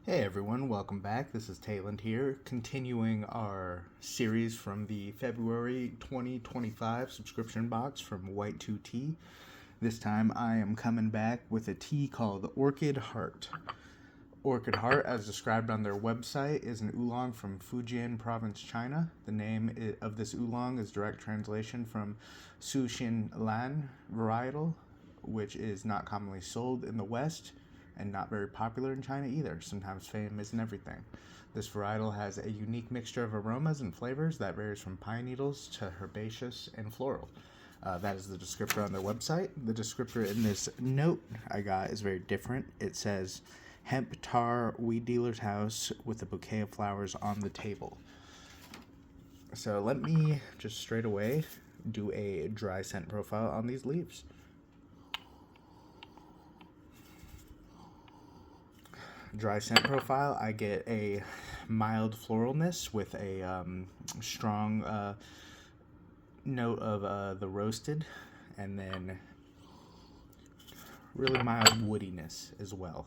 Hey everyone, welcome back. This is Tayland here, continuing our series from the February 2025 subscription box from W2T. This time I am coming back with a tea called Orchid Heart. Orchid Heart, as described on their website, is an oolong from Fujian Province, China. The name of this oolong is direct translation from Sushin Lan varietal, which is not commonly sold in the West and not very popular in China either. Sometimes fame isn't everything. This varietal has a unique mixture of aromas and flavors that varies from pine needles to herbaceous and floral. That is the descriptor on their website. The descriptor in this note I got is very different. It says, hemp tar weed dealer's house with a bouquet of flowers on the table. So let me just straight away do a dry scent profile on these leaves. Dry scent profile, I get a mild floralness with a strong note of the roasted, and then really mild woodiness as well.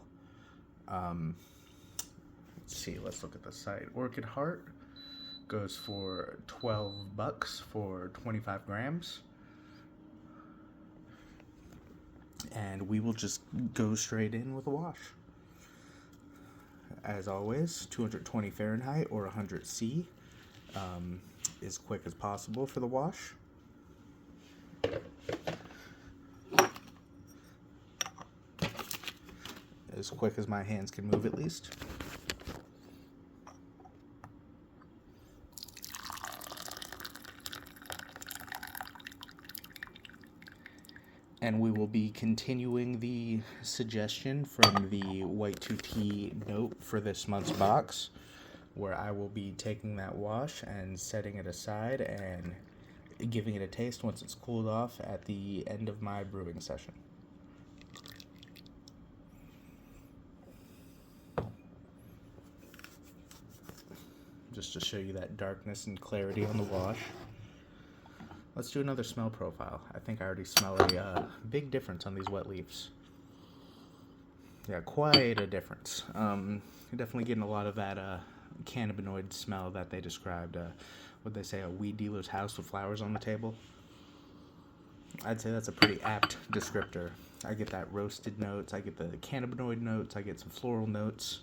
Let's see, let's look at the site. Orchid Heart goes for $12 for 25 grams. And we will just go straight in with a wash. As always, 220 Fahrenheit or 100 C, as quick as possible for the wash. As quick as my hands can move, at least. And we will be continuing the suggestion from the W2T note for this month's box, where I will be taking that wash and setting it aside and giving it a taste once it's cooled off at the end of my brewing session. Just to show you that darkness and clarity on the wash. Let's do another smell profile. I think I already smell a big difference on these wet leaves. Yeah, quite a difference. You're definitely getting a lot of that cannabinoid smell that they described. What they say, a weed dealer's house with flowers on the table. I'd say that's a pretty apt descriptor. I get that roasted notes, I get the cannabinoid notes, I get some floral notes.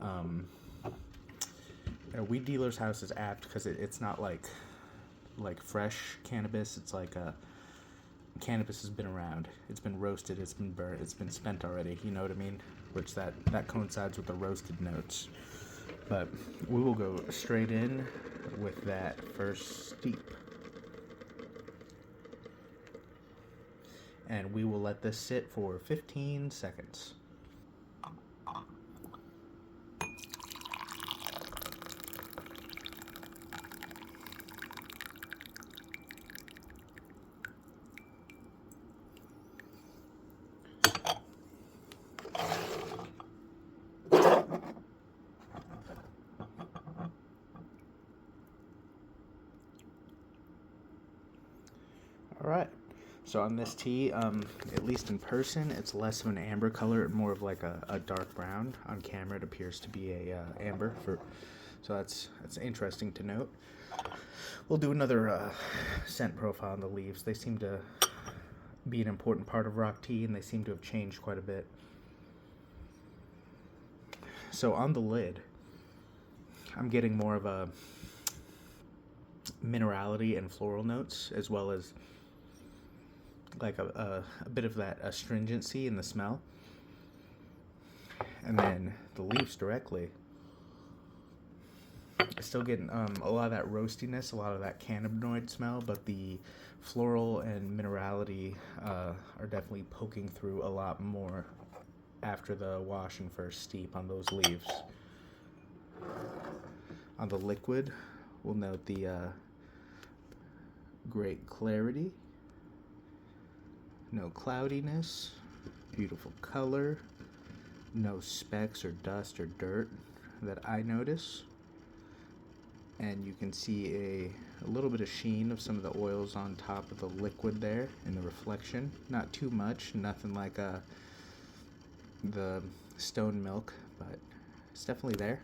A weed dealer's house is apt because it's not like fresh cannabis. It's like cannabis has been around, it's been roasted, it's been burnt, it's been spent already, you know what I mean, which that coincides with the roasted notes. But we will go straight in with that first steep, and we will let this sit for 15 seconds. All right. So on this tea, at least in person, it's less of an amber color, more of like a dark brown. On camera, it appears to be a amber. So that's interesting to note. We'll do another scent profile on the leaves. They seem to be an important part of rock tea, and they seem to have changed quite a bit. So on the lid, I'm getting more of a minerality and floral notes, as well as like a bit of that astringency in the smell. And then the leaves directly, still getting a lot of that roastiness, a lot of that cannabinoid smell, but the floral and minerality are definitely poking through a lot more after the wash and first steep on those leaves. On the liquid, we'll note the great clarity, no cloudiness, beautiful color, no specks or dust or dirt that I notice. And you can see a little bit of sheen of some of the oils on top of the liquid there in the reflection. Not too much, nothing like the stone milk, but It's definitely there.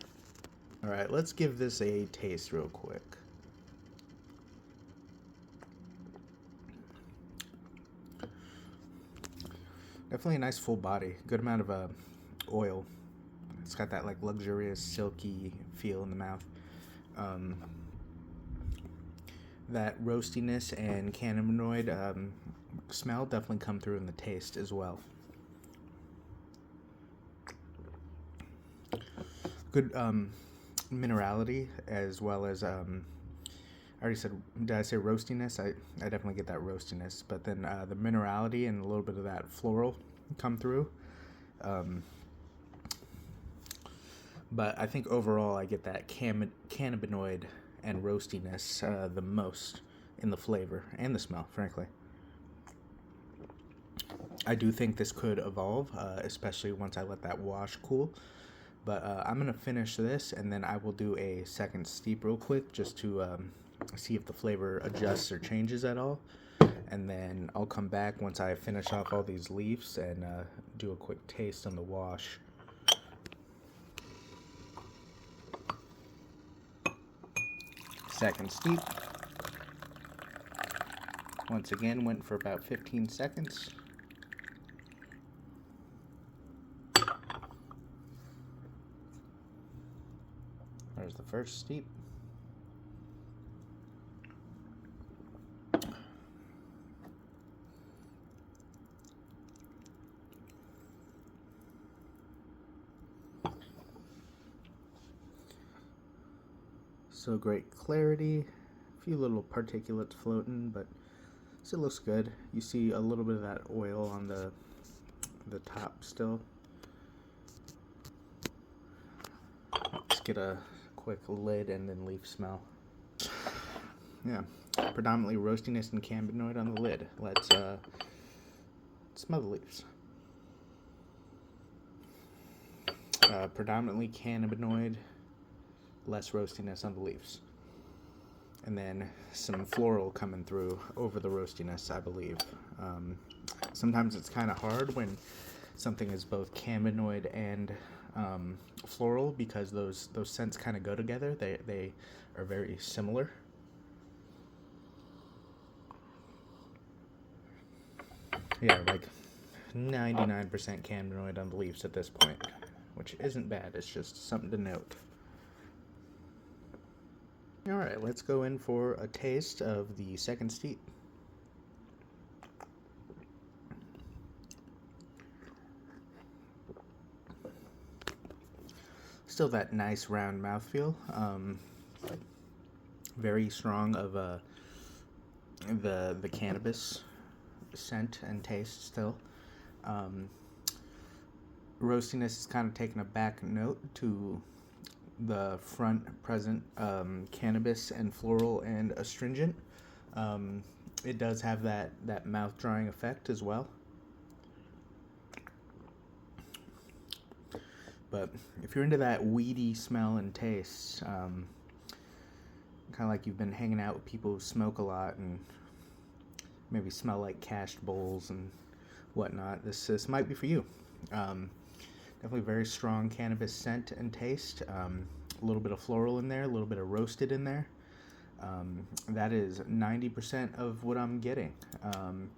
All right, let's give this a taste real quick. Definitely a nice full body, good amount of oil. It's got that like luxurious, silky feel in the mouth. That roastiness and cannabinoid smell definitely come through in the taste as well. Good minerality, as well as I already said, did I say roastiness? I definitely get that roastiness, but then the minerality and a little bit of that floral come through. But I think overall I get that cannabinoid and roastiness the most in the flavor and the smell, frankly. I do think this could evolve, especially once I let that wash cool. But I'm going to finish this, and then I will do a second steep real quick just to see if the flavor adjusts or changes at all. And then I'll come back once I finish off all these leaves and do a quick taste on the wash. Second steep. Once again, went for about 15 seconds. There's the first steep. So great clarity, a few little particulates floating, but still looks good. You see a little bit of that oil on the top still. Let's get a quick lid and then leaf smell. Yeah, predominantly roastiness and cannabinoid on the lid. Let's smell the leaves. Predominantly cannabinoid, less roastiness on the leaves. And then some floral coming through over the roastiness, I believe. Sometimes it's kind of hard when something is both cannabinoid and floral, because those scents kind of go together. They are very similar. Yeah, like 99% cannabinoid on the leaves at this point, which isn't bad. It's just something to note. All right, let's go in for a taste of the second steep. Still that nice round mouthfeel. Very strong of the cannabis scent and taste still. Roastiness is kind of taking a back note to the front present cannabis and floral and astringent. It does have that mouth drying effect as well. But if you're into that weedy smell and taste, kind of like you've been hanging out with people who smoke a lot and maybe smell like cashed bowls and whatnot, this might be for you. Definitely very strong cannabis scent and taste. A little bit of floral in there, a little bit of roasted in there. That is 90% of what I'm getting. On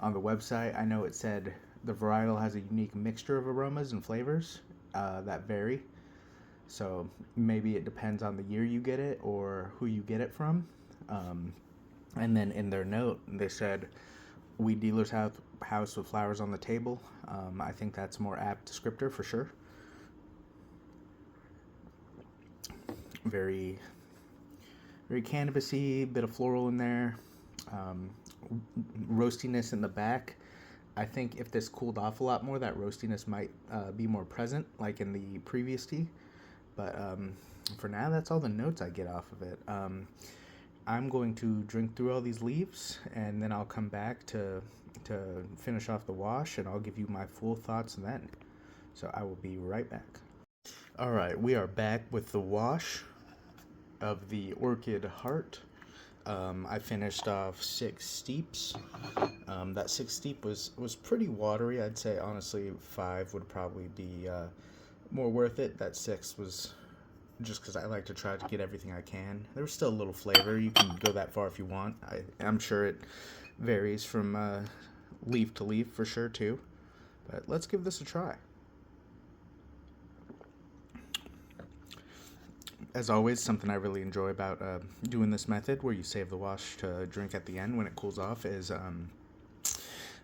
the website, I know it said the varietal has a unique mixture of aromas and flavors that vary. So maybe it depends on the year you get it or who you get it from. And then in their note, they said, "Weed dealers have house with flowers on the table." I think that's a more apt descriptor for sure. Very, very cannabisy, bit of floral in there. Roastiness in the back. I think if this cooled off a lot more, that roastiness might be more present, like in the previous tea. But for now, that's all the notes I get off of it. I'm going to drink through all these leaves, and then I'll come back to finish off the wash, and I'll give you my full thoughts then. So I will be right back. All right, we are back with the wash of the Orchid Heart. I finished off 6 steeps. That 6 steep was pretty watery. I'd say honestly 5 would probably be more worth it. That 6 was just because I like to try to get everything I can. There was still a little flavor. You can go that far if you want. I'm sure it varies from leaf to leaf for sure too. But let's give this a try. As always, something I really enjoy about doing this method, where you save the wash to drink at the end when it cools off, is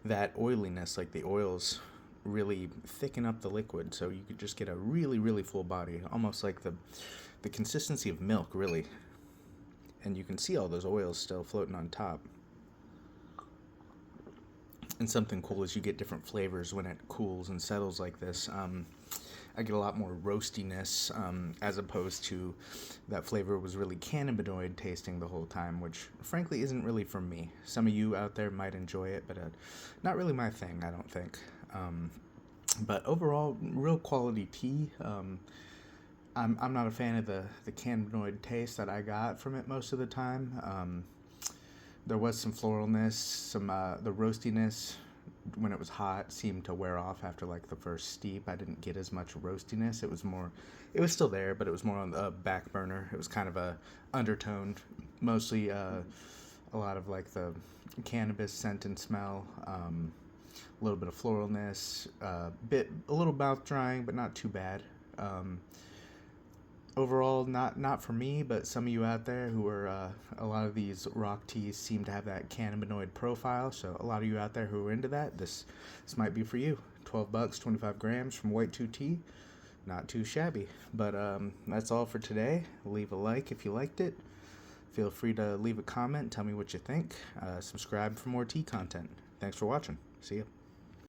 that oiliness. Like, the oils really thicken up the liquid, so you could just get a really, really full body, almost like the consistency of milk, really. And you can see all those oils still floating on top. And something cool is you get different flavors when it cools and settles like this. I get a lot more roastiness, as opposed to that flavor was really cannabinoid tasting the whole time, which frankly isn't really for me. Some of you out there might enjoy it, but not really my thing, I don't think. But overall, real quality tea. I'm not a fan of the cannabinoid taste that I got from it most of the time. There was some floralness, some the roastiness when it was hot seemed to wear off after like the first steep. I didn't get as much roastiness. It was still there, but it was more on the back burner. It was kind of a undertoned, mostly a lot of like the cannabis scent and smell, a little bit of floralness, a little mouth drying, but not too bad. Overall, not for me, but some of you out there who are, a lot of these rock teas seem to have that cannabinoid profile, so a lot of you out there who are into that, this might be for you. $12, 25 grams from W2T, not too shabby. But that's all for today. Leave a like if you liked it. Feel free to leave a comment, tell me what you think. Subscribe for more tea content. Thanks for watching. See ya.